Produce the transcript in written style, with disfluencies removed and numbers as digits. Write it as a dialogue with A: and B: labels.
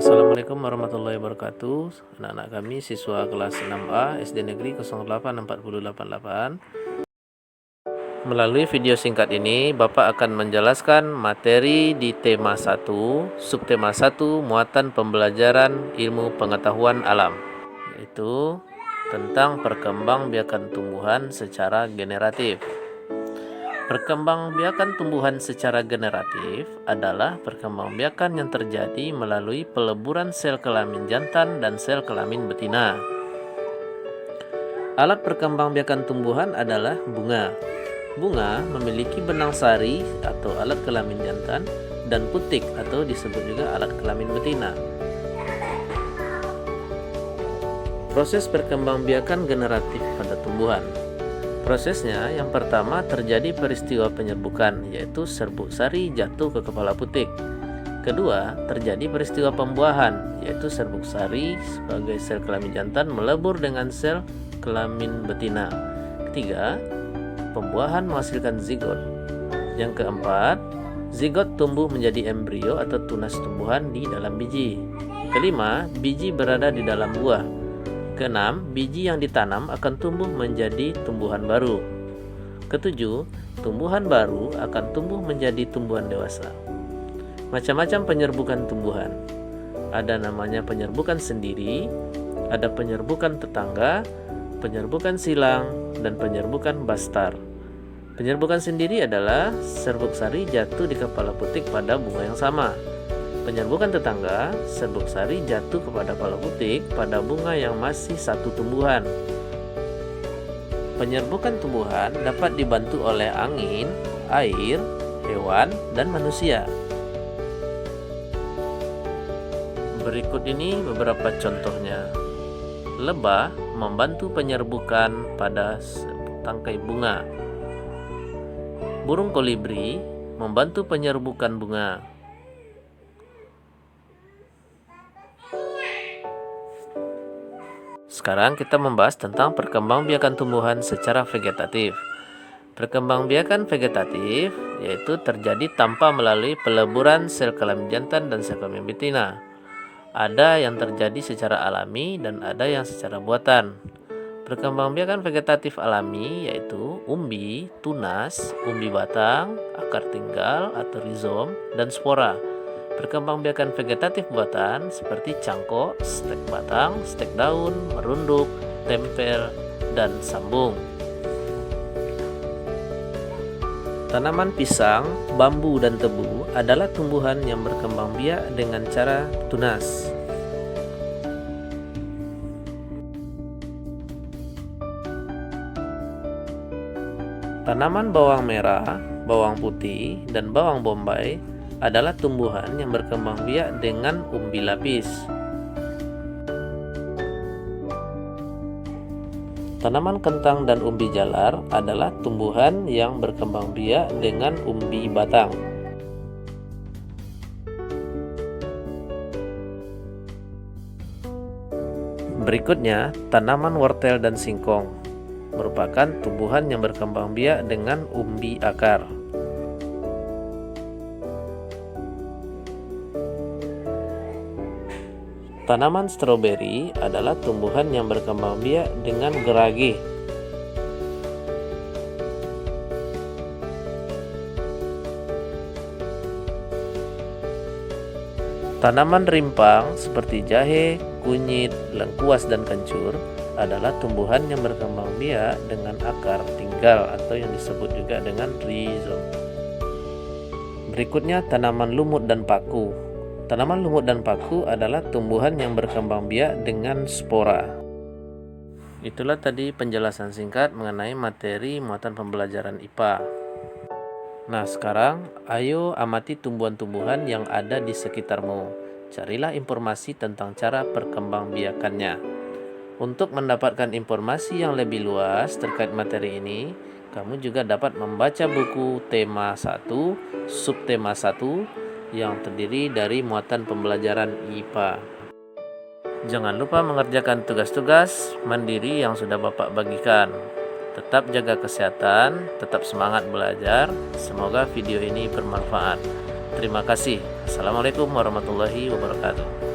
A: Assalamualaikum warahmatullahi wabarakatuh. Anak-anak kami siswa kelas 6A SD Negeri 084088. Melalui video singkat ini, Bapak akan menjelaskan materi di tema 1, subtema 1, muatan pembelajaran ilmu pengetahuan alam, yaitu tentang perkembangbiakan tumbuhan secara generatif. Perkembangbiakan tumbuhan secara generatif adalah perkembangbiakan yang terjadi melalui peleburan sel kelamin jantan dan sel kelamin betina. Alat perkembangbiakan tumbuhan adalah bunga. Bunga memiliki benang sari atau alat kelamin jantan dan putik atau disebut juga alat kelamin betina. Proses perkembangbiakan generatif pada tumbuhan. Prosesnya yang pertama terjadi peristiwa penyerbukan, yaitu serbuk sari jatuh ke kepala putik. Kedua, terjadi peristiwa pembuahan, yaitu serbuk sari sebagai sel kelamin jantan melebur dengan sel kelamin betina. Ketiga, pembuahan menghasilkan zigot. Yang keempat, zigot tumbuh menjadi embrio atau tunas tumbuhan di dalam biji. Kelima, biji berada di dalam buah. Keenam, biji yang ditanam akan tumbuh menjadi tumbuhan baru. Ketujuh, tumbuhan baru akan tumbuh menjadi tumbuhan dewasa. Macam-macam penyerbukan tumbuhan. Ada namanya penyerbukan sendiri, ada penyerbukan tetangga, penyerbukan silang, dan penyerbukan bastar. Penyerbukan sendiri adalah serbuk sari jatuh di kepala putik pada bunga yang sama. Penyerbukan tetangga, serbuk sari jatuh kepada kepala putik pada bunga yang masih satu tumbuhan. Penyerbukan tumbuhan dapat dibantu oleh angin, air, hewan, dan manusia. Berikut ini beberapa contohnya. Lebah membantu penyerbukan pada tangkai bunga. Burung kolibri membantu penyerbukan bunga. Sekarang kita membahas tentang perkembangbiakan tumbuhan secara vegetatif. Perkembangbiakan vegetatif yaitu terjadi tanpa melalui peleburan sel kelamin jantan dan sel kelamin betina. Ada yang terjadi secara alami dan ada yang secara buatan. Perkembangbiakan vegetatif alami yaitu umbi, tunas, umbi batang, akar tinggal atau rizom, dan spora. Perkembangbiakan vegetatif buatan seperti cangkok, stek batang, stek daun, merunduk, tempel, dan sambung. Tanaman pisang, bambu, dan tebu adalah tumbuhan yang berkembang biak dengan cara tunas. Tanaman bawang merah, bawang putih, dan bawang bombay adalah tumbuhan yang berkembang biak dengan umbi lapis. Tanaman kentang dan umbi jalar adalah tumbuhan yang berkembang biak dengan umbi batang. Berikutnya, tanaman wortel dan singkong merupakan tumbuhan yang berkembang biak dengan umbi akar. Tanaman stroberi adalah tumbuhan yang berkembang biak dengan gerage. Tanaman rimpang seperti jahe, kunyit, lengkuas, dan kencur adalah tumbuhan yang berkembang biak dengan akar tinggal atau yang disebut juga dengan rizom. Berikutnya tanaman lumut dan paku. Tanaman lumut dan paku adalah tumbuhan yang berkembang biak dengan spora. Itulah tadi penjelasan singkat mengenai materi muatan pembelajaran IPA. Nah, sekarang ayo amati tumbuhan-tumbuhan yang ada di sekitarmu. Carilah informasi tentang cara perkembangbiakannya. Untuk mendapatkan informasi yang lebih luas terkait materi ini, kamu juga dapat membaca buku tema 1, subtema 1, yang terdiri dari muatan pembelajaran IPA. Jangan lupa mengerjakan tugas-tugas mandiri yang sudah Bapak bagikan. Tetap jaga kesehatan, tetap semangat belajar. Semoga video ini bermanfaat. Terima kasih. Assalamualaikum warahmatullahi wabarakatuh.